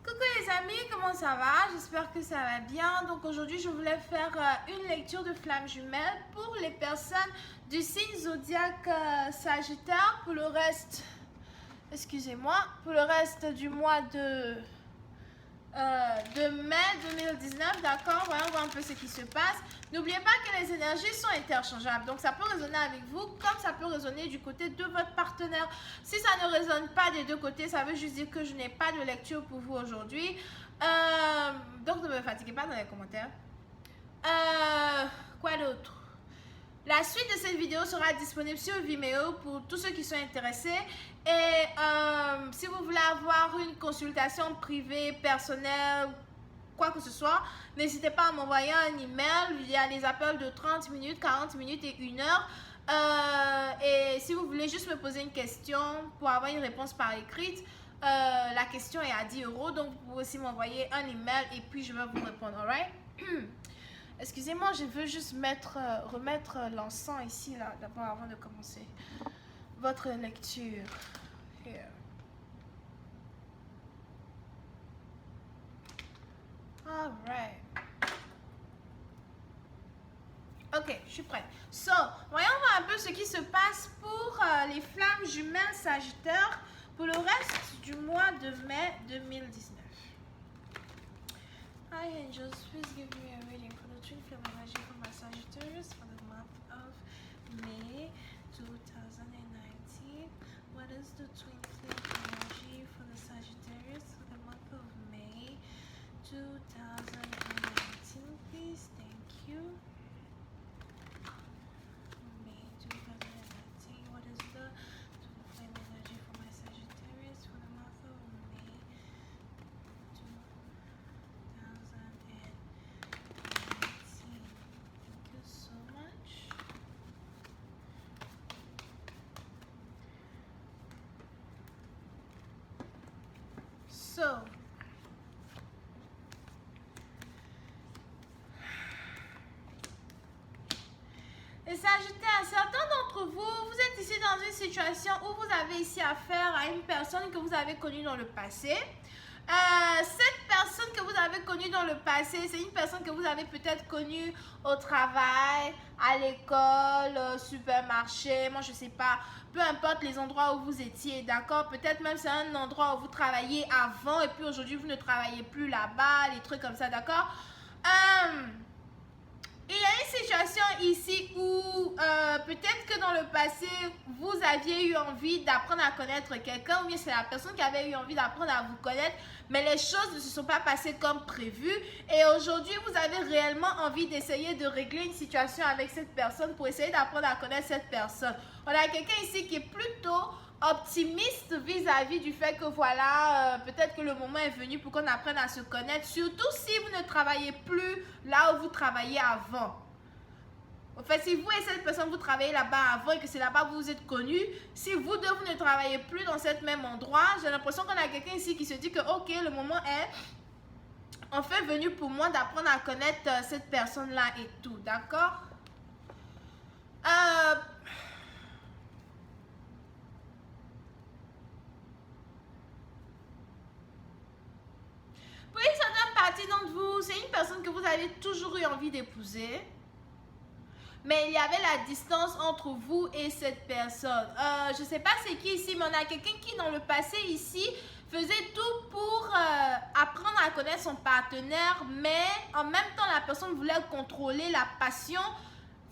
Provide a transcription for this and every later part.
Coucou les amis, comment ça va? J'espère que ça va bien. Donc aujourd'hui, je voulais faire une lecture de flammes jumelles pour les personnes du signe zodiaque Sagittaire. Pour le reste, excusez-moi, pour le reste du mois de mai 2019, d'accord? Voyons voir un peu ce qui se passe. N'oubliez pas que les énergies sont interchangeables, donc ça peut résonner avec vous comme ça peut résonner du côté de votre partenaire. Si ça ne résonne pas des deux côtés, ça veut juste dire que je n'ai pas de lecture pour vous aujourd'hui. Donc ne me fatiguez pas dans les commentaires. Quoi d'autre? La suite de cette vidéo sera disponible sur Vimeo pour tous ceux qui sont intéressés. Et si vous voulez avoir une consultation privée, personnelle, quoi que ce soit, n'hésitez pas à m'envoyer un email. Il y a des appels de 30 minutes, 40 minutes et 1 heure. Et si vous voulez juste me poser une question pour avoir une réponse par écrite, la question est à 10 €. Donc vous pouvez aussi m'envoyer un email et puis je vais vous répondre. Alright? Excusez-moi, je veux juste remettre l'encens ici, là, d'abord avant de commencer votre lecture. Here. Alright. Ok, je suis prête. So, voyons voir un peu ce qui se passe pour les flammes jumelles Sagittaire pour le reste du mois de mai 2019. Hi angels, please give me a reading for the twin flame energy for my Sagittarius for the month of May 2019. What is the twin flame energy for the Sagittarius for the month of May 2019, please? Thank you. May 2019. What is the twin flame energy for my Sagittarius for the month of May 2019? Thank you so much. So, les Sagittaires, certains d'entre vous, vous êtes ici dans une situation où vous avez ici affaire à une personne que vous avez connue dans le passé. Cette personne que vous avez connue dans le passé, c'est une personne que vous avez peut-être connue au travail, à l'école, au supermarché, moi je sais pas, peu importe les endroits où vous étiez, d'accord? Peut-être même c'est un endroit où vous travailliez avant et puis aujourd'hui vous ne travaillez plus là-bas, les trucs comme ça, d'accord? Il y a une situation ici où peut-être que dans le passé, vous aviez eu envie d'apprendre à connaître quelqu'un, ou bien c'est la personne qui avait eu envie d'apprendre à vous connaître, mais les choses ne se sont pas passées comme prévu. Et aujourd'hui, vous avez réellement envie d'essayer de régler une situation avec cette personne pour essayer d'apprendre à connaître cette personne. On a quelqu'un ici qui est plutôt optimiste vis-à-vis du fait que voilà, peut-être que le moment est venu pour qu'on apprenne à se connaître, surtout si vous ne travaillez plus là où vous travailliez avant. En fait, si vous et cette personne, vous travaillez là-bas avant et que c'est là-bas que vous vous êtes connus, si vous deux, vous ne travaillez plus dans cet même endroit, j'ai l'impression qu'on a quelqu'un ici qui se dit que ok, le moment est en fait venu pour moi d'apprendre à connaître cette personne-là et tout, d'accord? Pour une certaine partie d'entre vous, c'est une personne que vous avez toujours eu envie d'épouser. Mais il y avait la distance entre vous et cette personne. Je ne sais pas c'est qui ici, mais on a quelqu'un qui dans le passé ici faisait tout pour apprendre à connaître son partenaire. Mais en même temps, la personne voulait contrôler la passion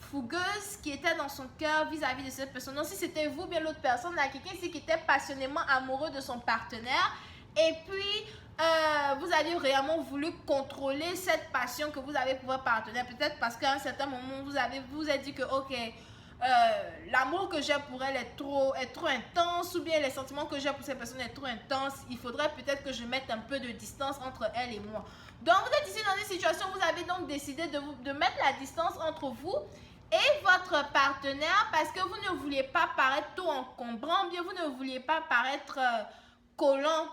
fougueuse qui était dans son cœur vis-à-vis de cette personne. Donc si c'était vous, bien l'autre personne, il y a quelqu'un ici qui était passionnément amoureux de son partenaire. Et puis, vous avez réellement voulu contrôler cette passion que vous avez pour votre partenaire. Peut-être parce qu'à un certain moment, vous vous êtes dit que, ok, l'amour que j'ai pour elle est trop intense, ou bien les sentiments que j'ai pour cette personne est trop intense. Il faudrait peut-être que je mette un peu de distance entre elle et moi. Donc, vous êtes ici dans une situation où vous avez donc décidé de mettre la distance entre vous et votre partenaire parce que vous ne vouliez pas paraître trop encombrant, bien vous ne vouliez pas paraître collant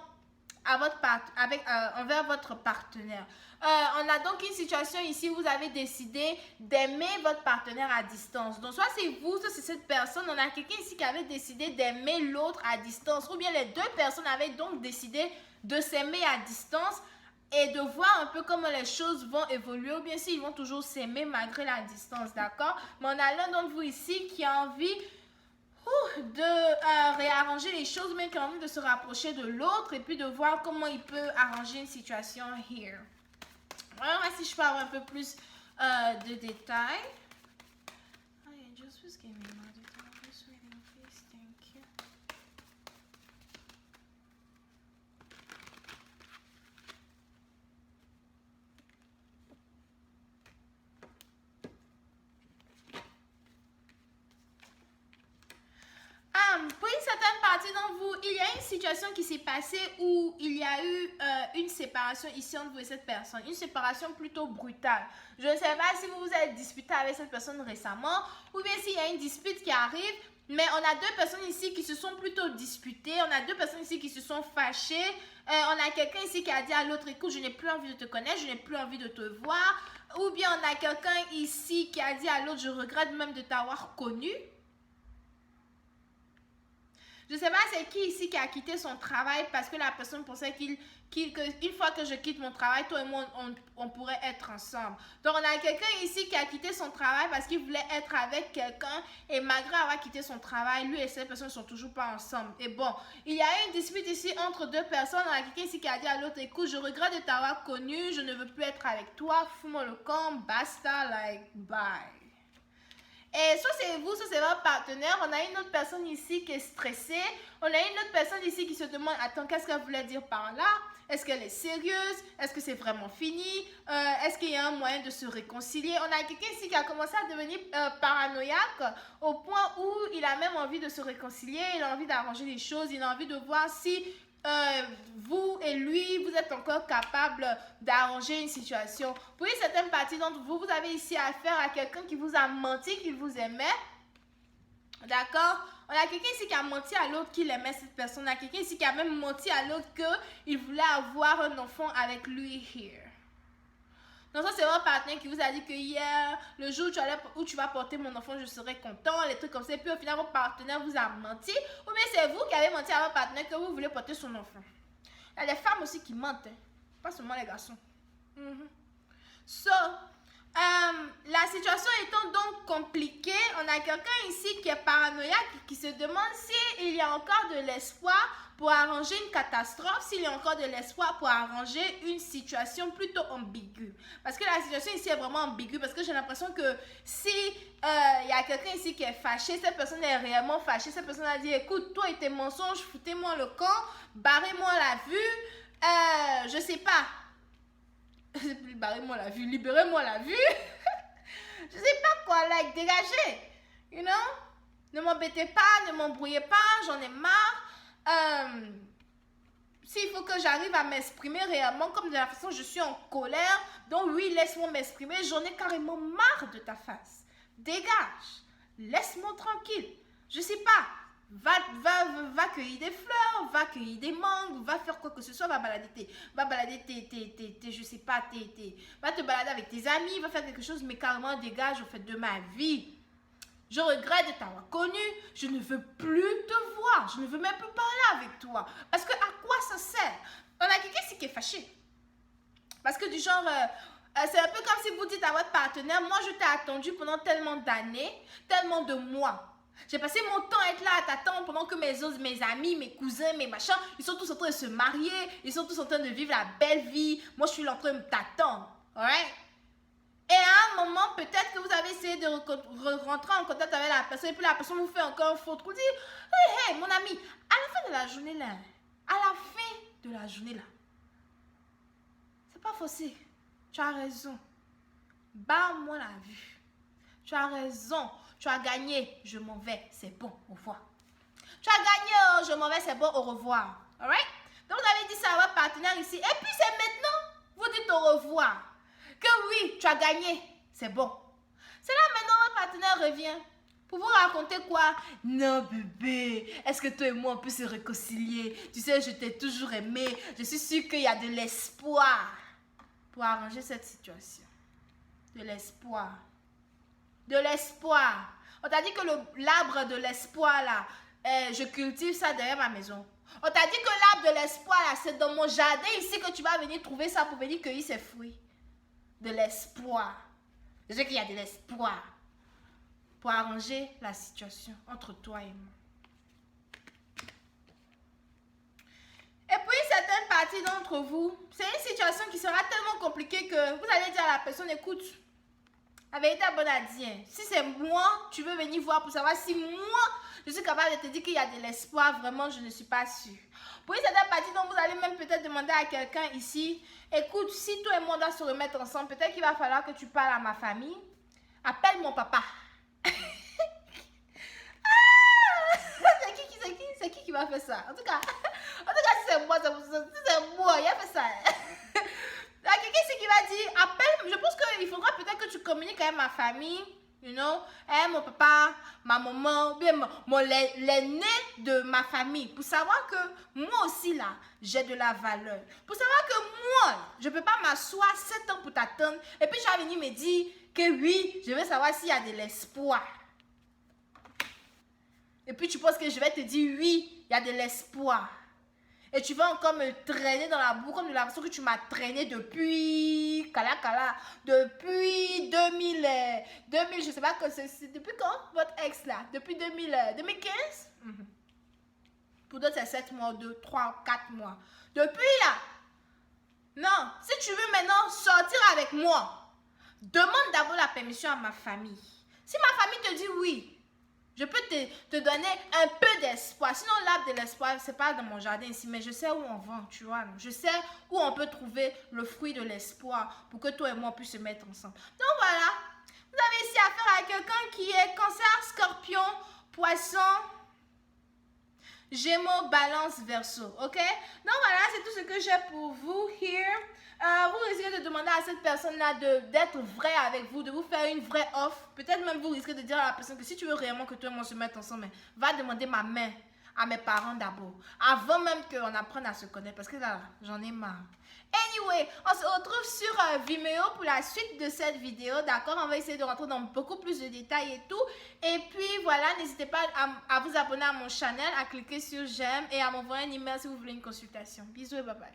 à envers votre partenaire. On a donc une situation ici où vous avez décidé d'aimer votre partenaire à distance. Donc, soit c'est vous, soit c'est cette personne. On a quelqu'un ici qui avait décidé d'aimer l'autre à distance. Ou bien les deux personnes avaient donc décidé de s'aimer à distance et de voir un peu comment les choses vont évoluer. Ou bien s'ils vont toujours s'aimer malgré la distance, d'accord? Mais on a l'un d'entre vous ici qui a envie de réarranger les choses, mais qui a envie de se rapprocher de l'autre et puis de voir comment il peut arranger une situation here. Alors, si je peux avoir un peu plus de détails. Pour une certaine partie d'entre vous, il y a une situation qui s'est passée où il y a eu une séparation ici entre vous et cette personne. Une séparation plutôt brutale. Je ne sais pas si vous vous êtes disputé avec cette personne récemment ou bien s'il y a une dispute qui arrive. Mais on a deux personnes ici qui se sont plutôt disputées. On a deux personnes ici qui se sont fâchées. On a quelqu'un ici qui a dit à l'autre, écoute, je n'ai plus envie de te connaître, je n'ai plus envie de te voir. Ou bien on a quelqu'un ici qui a dit à l'autre, je regrette même de t'avoir connu. Je ne sais pas c'est qui ici qui a quitté son travail parce que la personne pensait qu'une fois que je quitte mon travail, toi et moi, on pourrait être ensemble. Donc, on a quelqu'un ici qui a quitté son travail parce qu'il voulait être avec quelqu'un et malgré avoir quitté son travail, lui et cette personne ne sont toujours pas ensemble. Et bon, il y a une dispute ici entre deux personnes. On a quelqu'un ici qui a dit à l'autre, écoute, je regrette de t'avoir connu, je ne veux plus être avec toi, fous-moi le camp, basta, like, bye. Et soit c'est vous, soit c'est votre partenaire. On a une autre personne ici qui est stressée. On a une autre personne ici qui se demande, attends, qu'est-ce qu'elle voulait dire par là? Est-ce qu'elle est sérieuse? Est-ce que c'est vraiment fini? Est-ce qu'il y a un moyen de se réconcilier? On a quelqu'un ici qui a commencé à devenir paranoïaque au point où il a même envie de se réconcilier. Il a envie d'arranger les choses. Il a envie de voir si vous et lui, vous êtes encore capable d'arranger une situation. Pour une certaine partie d'entre vous, vous avez ici affaire à quelqu'un qui vous a menti qu'il vous aimait. D'accord? On a quelqu'un ici qui a menti à l'autre qu'il aimait cette personne. On a quelqu'un ici qui a même menti à l'autre qu'il voulait avoir un enfant avec lui here. Donc ça, c'est votre partenaire qui vous a dit que hier, le jour où tu vas porter mon enfant, je serai content, les trucs comme ça. Et puis au final, votre partenaire vous a menti. Ou bien c'est vous qui avez menti à votre partenaire que vous voulez porter son enfant. Il y a des femmes aussi qui mentent, hein. Pas seulement les garçons. So, la situation étant donc compliquée, on a quelqu'un ici qui est paranoïaque et qui se demande s'il y a encore de l'espoir pour arranger une catastrophe, s'il y a encore de l'espoir pour arranger une situation plutôt ambiguë. Parce que la situation ici est vraiment ambiguë, parce que j'ai l'impression que si il y a quelqu'un ici qui est fâché, cette personne est réellement fâchée, cette personne a dit, écoute, toi et tes mensonges, foutez-moi le camp, barrez-moi la vue, je sais pas. Barrez-moi la vue, libérez-moi la vue. Je sais pas quoi, like, dégagez. You know? Ne m'embêtez pas, ne m'embrouillez pas, j'en ai marre. S'il faut que j'arrive à m'exprimer réellement comme de la façon je suis en colère, donc oui, laisse-moi m'exprimer, j'en ai carrément marre de ta face. Dégage. Laisse-moi tranquille. Je sais pas. Va cueillir des fleurs, va cueillir des mangues, va faire quoi que ce soit, va balader je sais pas, va te balader avec tes amis, va faire quelque chose, mais carrément dégage au fait de ma vie. Je regrette de t'avoir connu, je ne veux plus te voir, je ne veux même plus parler avec toi. Parce que à quoi ça sert? On a quelqu'un ici qui est fâché. Parce que du genre, c'est un peu comme si vous dites à votre partenaire, moi je t'ai attendu pendant tellement d'années, tellement de mois. J'ai passé mon temps à être là à t'attendre pendant que mes amis, mes cousins, mes machins, ils sont tous en train de se marier, ils sont tous en train de vivre la belle vie. Moi, je suis là en train de t'attendre. Alright? Et à un moment, peut-être que vous avez essayé de rentrer en contact avec la personne et puis la personne vous fait encore une faute. Vous dit, hey, mon ami, à la fin de la journée là, c'est pas forcé. Tu as raison. Barre-moi la vue. Tu as raison. Tu as gagné, je m'en vais, c'est bon, au revoir. Tu as gagné, oh, je m'en vais, c'est bon, au revoir. Alright? Donc, vous avez dit ça à votre partenaire ici. Et puis, c'est maintenant, vous dites au revoir. Que oui, tu as gagné, c'est bon. C'est là maintenant, votre partenaire revient Pour vous raconter quoi? Non bébé, est-ce que toi et moi on peut se réconcilier? Tu sais, je t'ai toujours aimé, je suis sûre qu'il y a de l'espoir pour arranger cette situation. De l'espoir. De l'espoir. On t'a dit que l'arbre de l'espoir là, je cultive ça derrière ma maison. On t'a dit que l'arbre de l'espoir là, c'est dans mon jardin ici que tu vas venir trouver ça pour venir cueillir ses fruits. De l'espoir. Je sais qu'il y a de l'espoir pour arranger la situation entre toi et moi. Et puis, certaines parties d'entre vous, c'est une situation qui sera tellement compliquée que vous allez dire à la personne, écoute, la vérité est bonne à dire. Si c'est moi, tu veux venir voir pour savoir si moi, je suis capable de te dire qu'il y a de l'espoir, vraiment, je ne suis pas sûre. Pour une certaine partie dont vous allez même peut-être demander à quelqu'un ici, écoute, si toi et moi on doit se remettre ensemble, peut-être qu'il va falloir que tu parles à ma famille. Appelle mon papa. C'est qui va faire ça? En tout cas, si c'est moi, il a fait ça. Il y a quelqu'un ici qui va dire, appelle, je pense qu'il faudra peut-être que tu communiques avec ma famille, you know, mon papa, ma maman, bien l'aîné de ma famille, pour savoir que moi aussi là, j'ai de la valeur. Pour savoir que moi, je ne peux pas m'asseoir 7 ans pour t'attendre, et puis tu vas venir me dire que oui, je veux savoir s'il y a de l'espoir. Et puis tu penses que je vais te dire oui, il y a de l'espoir. Et tu vas encore me traîner dans la boue comme de la façon que tu m'as traîné depuis depuis 2000, je sais pas, depuis quand votre ex là? Depuis 2015? Pour d'autres c'est 7 mois, 2, 3, 4 mois. Depuis là, non, si tu veux maintenant sortir avec moi, demande d'abord la permission à ma famille. Si ma famille te dit oui, je peux te donner un peu d'espoir. Sinon, l'arbre de l'espoir, c'est pas dans mon jardin ici, mais je sais où on vend, tu vois. Je sais où on peut trouver le fruit de l'espoir pour que toi et moi on puisse se mettre ensemble. Donc voilà, vous avez ici affaire à quelqu'un qui est Cancer, Scorpion, Poisson, Gémeaux, Balance, Verseau, ok? Donc voilà, c'est tout ce que j'ai pour vous here. Vous risquez de demander à cette personne-là d'être vrai avec vous, de vous faire une vraie offre. Peut-être même vous risquez de dire à la personne que si tu veux réellement que toi et moi se mettent ensemble, va demander ma main à mes parents d'abord. Avant même qu'on apprenne à se connaître, parce que là, j'en ai marre. Anyway, on se retrouve sur Vimeo pour la suite de cette vidéo, d'accord? On va essayer de rentrer dans beaucoup plus de détails et tout. Et puis voilà, n'hésitez pas à vous abonner à mon channel, à cliquer sur j'aime et à m'envoyer un email si vous voulez une consultation. Bisous et bye bye.